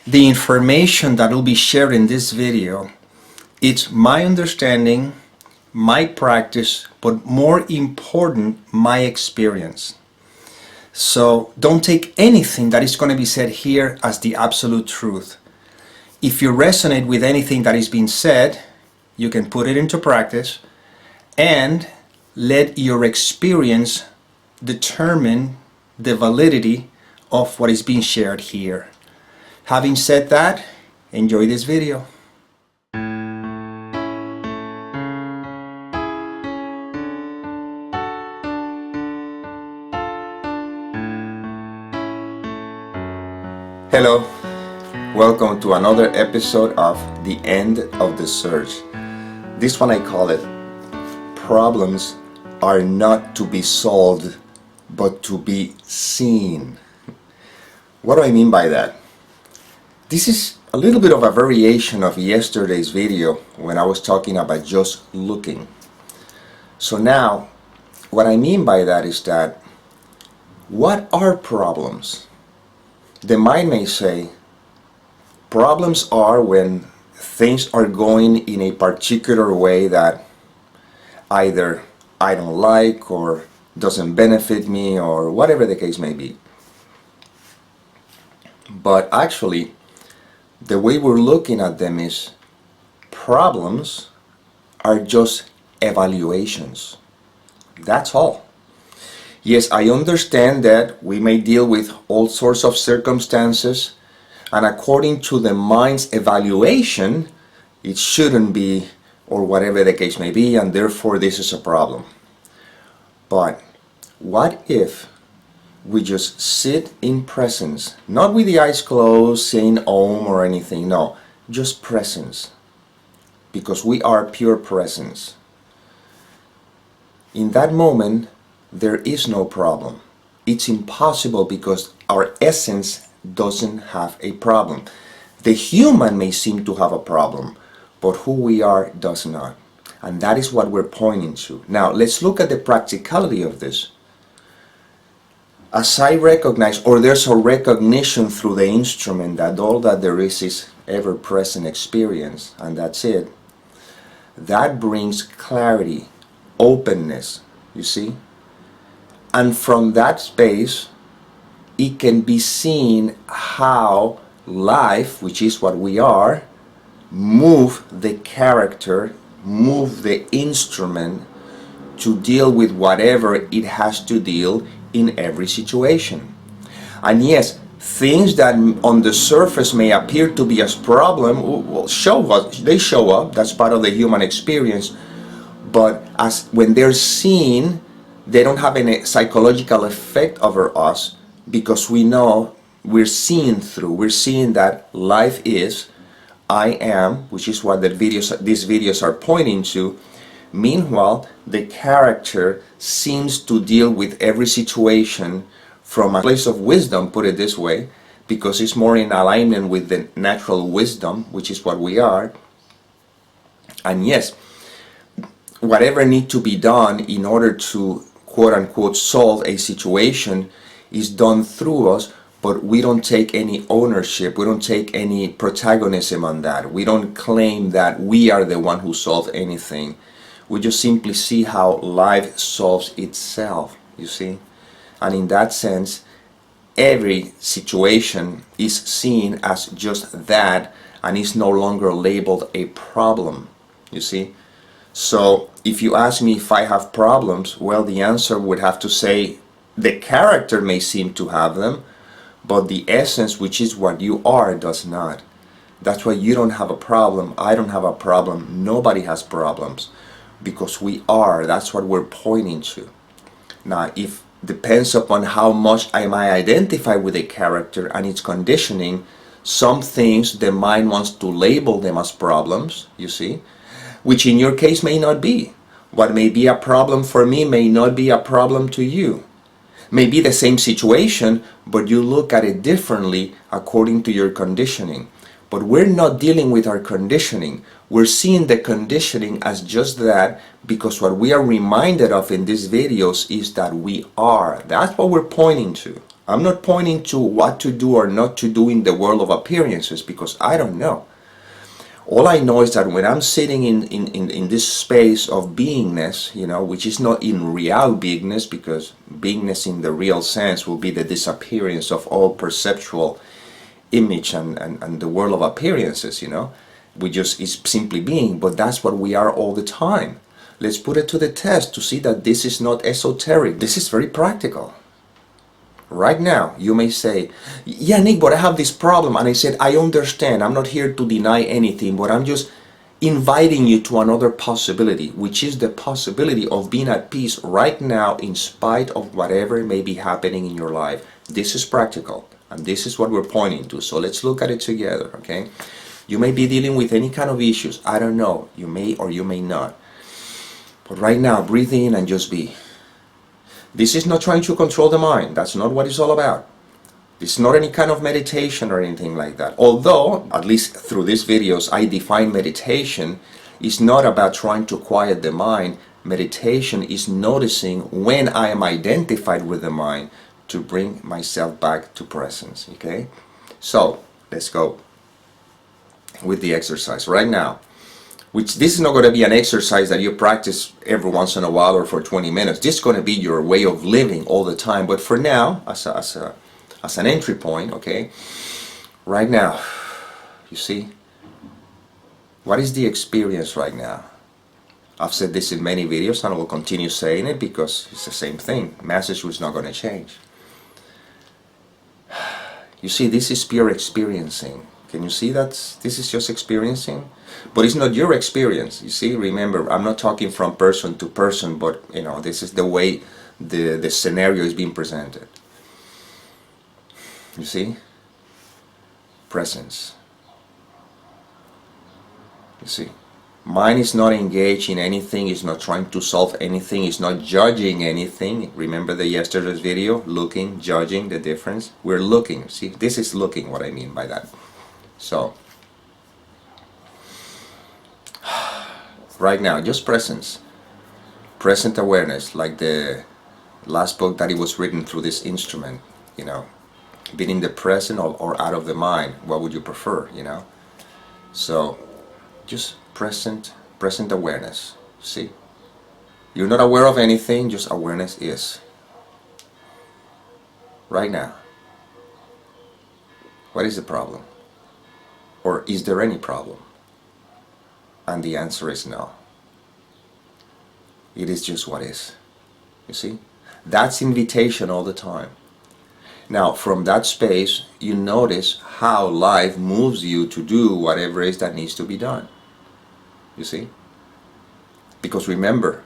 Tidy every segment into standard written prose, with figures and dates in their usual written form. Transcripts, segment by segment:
The information that will be shared in this video, it's my understanding, my practice, but more important, my experience. So don't take anything that is going to be said here as the absolute truth. If you resonate with anything that is being said, you can put it into practice and let your experience determine the validity of what is being shared here. Having said that, enjoy this video. Hello, welcome to another episode of The End of the Search. This one I call it, Problems Are Not to Be Solved, but to be Seen. What do I mean by that? This is a little bit of a variation of yesterday's video when I was talking about just looking. So now, what I mean by that is that, what are problems? The mind may say, problems are when things are going in a particular way that either I don't like or doesn't benefit me or whatever the case may be. But actually, the way we're looking at them is problems are just evaluations. That's all. Yes, I understand that we may deal with all sorts of circumstances, and according to the mind's evaluation, it shouldn't be, or whatever the case may be, and therefore this is a problem. But what if we just sit in presence, not with the eyes closed, saying Om or anything, no, just presence, because we are pure presence. In that moment, there is no problem. It's impossible because our essence doesn't have a problem. The human may seem to have a problem, but who we are does not. And that is what we're pointing to. Now, let's look at the practicality of this. As I recognize, or there's a recognition through the instrument that all that there is ever-present experience, and that's it, that brings clarity, openness, you see? And from that space, it can be seen how life, which is what we are, move the character, move the instrument to deal with whatever it has to deal in every situation. And yes, things that on the surface may appear to be as problem will show us, they show up, that's part of the human experience, but as when they're seen, they don't have any psychological effect over us because we know we're seeing through, we're seeing that life is, I am, which is what these videos are pointing to. Meanwhile, the character seems to deal with every situation from a place of wisdom, put it this way, because it's more in alignment with the natural wisdom, which is what we are. And yes, whatever needs to be done in order to quote-unquote solve a situation is done through us, but we don't take any ownership, we don't take any protagonism on that. We don't claim that we are the one who solved anything. We just simply see how life solves itself, you see? And in that sense, every situation is seen as just that and is no longer labeled a problem, you see? So if you ask me if I have problems, well, the answer would have to say the character may seem to have them, but the essence, which is what you are, does not. That's why you don't have a problem, I don't have a problem, nobody has problems, because we are, that's what we're pointing to. Now, if depends upon how much I might identify with a character and its conditioning, some things the mind wants to label them as problems, you see, which in your case may not be. What may be a problem for me may not be a problem to you. May be the same situation, but you look at it differently according to your conditioning. But we're not dealing with our conditioning. We're seeing the conditioning as just that, because what we are reminded of in these videos is that we are. That's what we're pointing to. I'm not pointing to what to do or not to do in the world of appearances, because I don't know. All I know is that when I'm sitting in this space of beingness, which is not in real beingness, because beingness in the real sense will be the disappearance of all perceptual image and the world of appearances, we just is simply being, but that's what we are all the time. Let's put it to the test to see that this is not esoteric. This is very practical. Right now, you may say, yeah, Nick, but I have this problem. And I said, I understand. I'm not here to deny anything, but I'm just inviting you to another possibility, which is the possibility of being at peace right now in spite of whatever may be happening in your life. This is practical, and this is what we're pointing to. So let's look at it together, okay? You may be dealing with any kind of issues. I don't know. You may or you may not. But right now, breathe in and just be. This is not trying to control the mind. That's not what it's all about. It's not any kind of meditation or anything like that. Although, at least through these videos, I define meditation is not about trying to quiet the mind. Meditation is noticing when I am identified with the mind to bring myself back to presence. Okay? So, let's go with the exercise right now. Which this is not going to be an exercise that you practice every once in a while or for 20 minutes. This is going to be your way of living all the time. But for now, as an entry point, okay, right now, you see, what is the experience right now? I've said this in many videos and I will continue saying it because it's the same thing. Message is not going to change. You see, this is pure experiencing. Can you see that this is just experiencing? But it's not your experience. You see, remember, I'm not talking from person to person, but this is the way the scenario is being presented. You see? Presence. You see? Mind is not engaged in anything, it's not trying to solve anything, it's not judging anything. Remember the yesterday's video? Looking, judging, the difference? We're looking. See, this is looking, what I mean by that. So, right now, just presence. Present awareness, like the last book that it was written through this instrument, being in the present or out of the mind. What would you prefer, So, just present awareness. See? You're not aware of anything, just awareness is. Right now. What is the problem? Or is there any problem? And the answer is no. It is just what is. You see? That's invitation all the time. Now, from that space, you notice how life moves you to do whatever it is that needs to be done. You see? Because remember,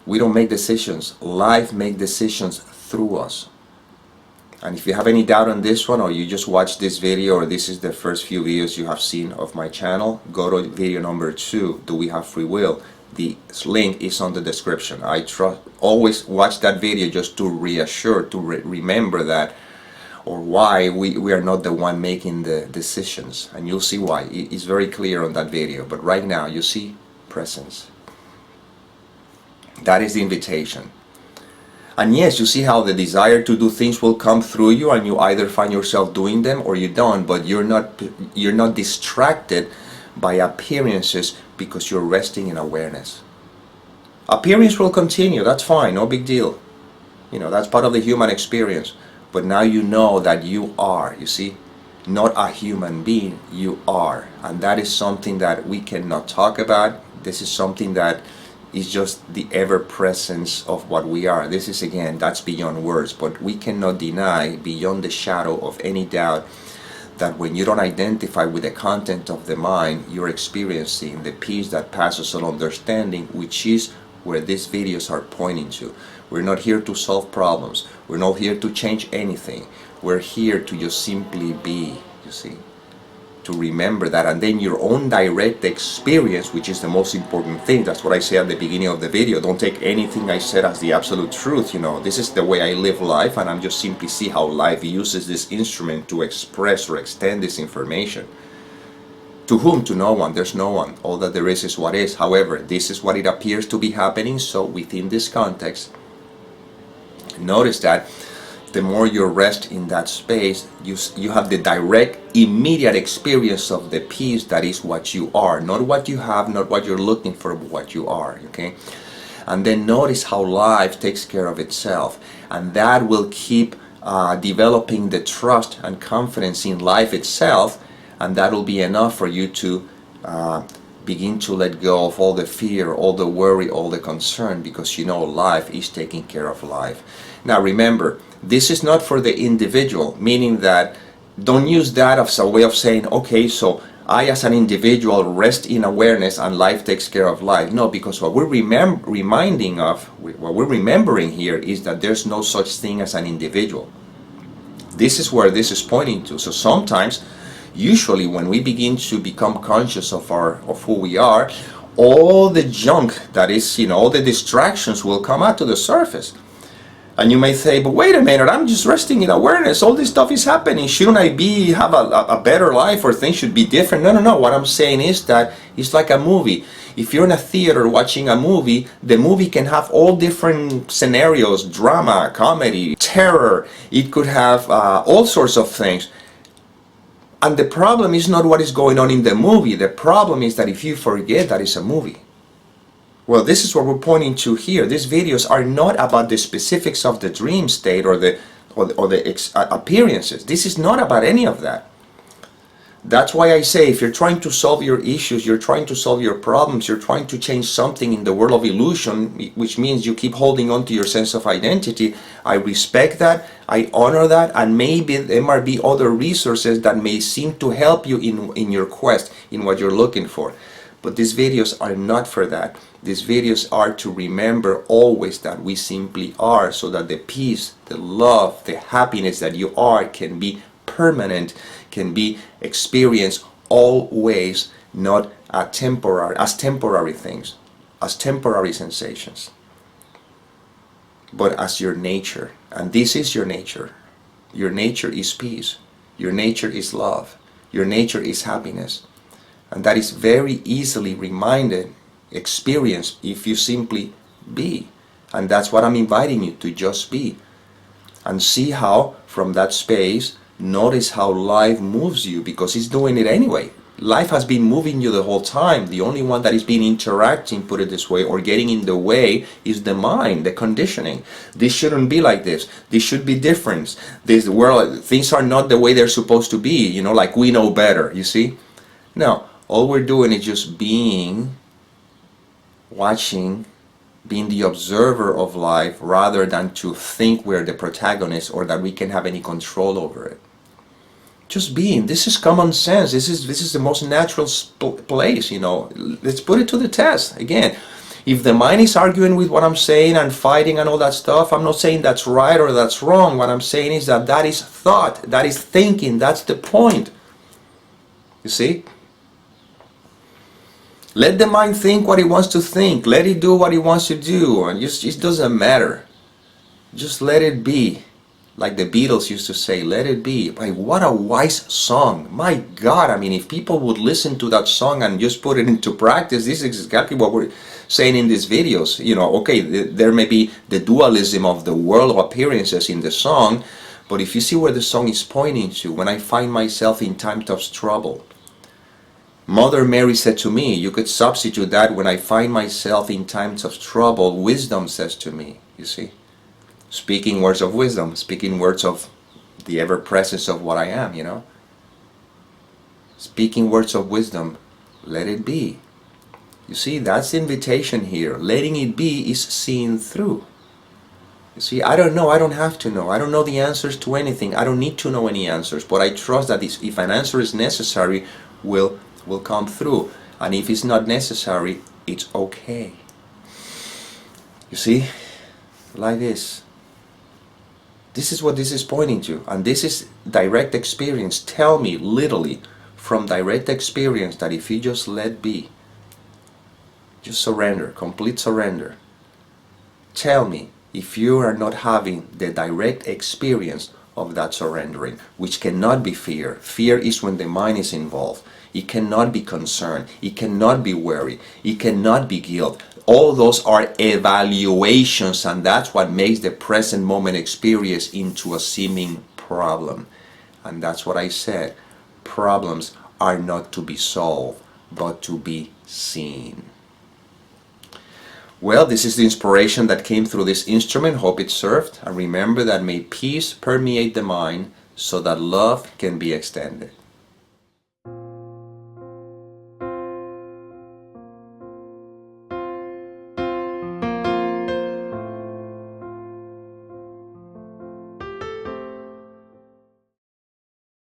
we don't make decisions. Life makes decisions through us. And if you have any doubt on this one, or you just watched this video, or this is the first few videos you have seen of my channel, go to video number 2, Do We Have Free Will? The link is on the description. I always watch that video just to reassure, to remember that, or why we are not the one making the decisions. And you'll see why. It's very clear on that video. But right now, you see presence. That is the invitation. And yes, you see how the desire to do things will come through you, and you either find yourself doing them or you don't, but you're not distracted by appearances because you're resting in awareness. Appearance will continue, that's fine, no big deal. That's part of the human experience. But now you know that you are, you see, not a human being, you are. And that is something that we cannot talk about. This is something that is just the ever-presence of what we are. This is, again, that's beyond words, but we cannot deny, beyond the shadow of any doubt, that when you don't identify with the content of the mind, you're experiencing the peace that passes all understanding, which is where these videos are pointing to. We're not here to solve problems. We're not here to change anything. We're here to just simply be, you see. To remember that, and then your own direct experience, which is the most important thing. That's what I say at the beginning of the video. Don't take anything I said as the absolute truth. This is the way I live life, and I'm just simply see how life uses this instrument to express or extend this information. To whom? To no one. There's no one. All that there is what is. However, this is what it appears to be happening. So within this context, notice that the more you rest in that space, you have the direct, immediate experience of the peace that is what you are. Not what you have, not what you're looking for, but what you are, okay? And then notice how life takes care of itself. And that will keep developing the trust and confidence in life itself, and that will be enough for you to begin to let go of all the fear, all the worry, all the concern, because you know life is taking care of life. Now remember, this is not for the individual, meaning that don't use that as a way of saying, okay, so I as an individual rest in awareness and life takes care of life. No, because what we're remembering here is that there's no such thing as an individual. This is where this is pointing to. So sometimes, usually when we begin to become conscious of who we are, all the junk that is, all the distractions will come out to the surface. And you may say, but wait a minute, I'm just resting in awareness. All this stuff is happening. Shouldn't I have a better life, or things should be different? No. What I'm saying is that it's like a movie. If you're in a theater watching a movie, the movie can have all different scenarios, drama, comedy, terror. It could have all sorts of things. And the problem is not what is going on in the movie. The problem is that if you forget that it's a movie. Well, this is what we're pointing to here. These videos are not about the specifics of the dream state or the appearances. This is not about any of that. That's why I say, if you're trying to solve your issues, you're trying to solve your problems, you're trying to change something in the world of illusion, which means you keep holding on to your sense of identity, I respect that, I honor that, and maybe there might be other resources that may seem to help you in your quest, in what you're looking for. But these videos are not for that. These videos are to remember always that we simply are, so that the peace, the love, the happiness that you are can be permanent, can be experienced always, not as temporary things, as temporary sensations, but as your nature. And this is your nature. Your nature is peace. Your nature is love. Your nature is happiness. And that is very easily experienced if you simply be. And that's what I'm inviting you to, just be. And see how, from that space, notice how life moves you, because it's doing it anyway. Life has been moving you the whole time. The only one that is being interacting, put it this way, or getting in the way is the mind, the conditioning. This shouldn't be like this. This should be different. This world, things are not the way they're supposed to be, like we know better, you see? No, all we're doing is just being, watching, being the observer of life, rather than to think we're the protagonist or that we can have any control over it. Just being. This is common sense. This is the most natural place, Let's put it to the test. Again, if the mind is arguing with what I'm saying and fighting and all that stuff, I'm not saying that's right or that's wrong. What I'm saying is that is thought, that is thinking, that's the point. You see? Let the mind think what it wants to think. Let it do what it wants to do. And it doesn't matter. Just let it be. Like the Beatles used to say, let it be. Like, what a wise song. My God, if people would listen to that song and just put it into practice, this is exactly what we're saying in these videos. Okay, there may be the dualism of the world of appearances in the song, but if you see where the song is pointing to, when I find myself in times of trouble, Mother Mary said to me, you could substitute that, when I find myself in times of trouble, wisdom says to me, you see. Speaking words of wisdom, speaking words of the ever-presence of what I am, Speaking words of wisdom, let it be. You see, that's the invitation here. Letting it be is seeing through. You see, I don't know, I don't have to know. I don't know the answers to anything. I don't need to know any answers, but I trust that if an answer is necessary, will come through. And if it's not necessary, it's okay. You see, like this. This is what this is pointing to. And this is direct experience. Tell me, literally, from direct experience, that if you just let be, just surrender, complete surrender. Tell me if you are not having the direct experience of that surrendering, which cannot be fear. Fear is when the mind is involved. It cannot be concern. It cannot be worry. It cannot be guilt. all those are evaluations, and that's what makes the present moment experience into a seeming problem. And that's what I said. Problems are not to be solved, but to be seen. Well, this is the inspiration that came through this instrument. Hope it served. And remember that may peace permeate the mind so that love can be extended.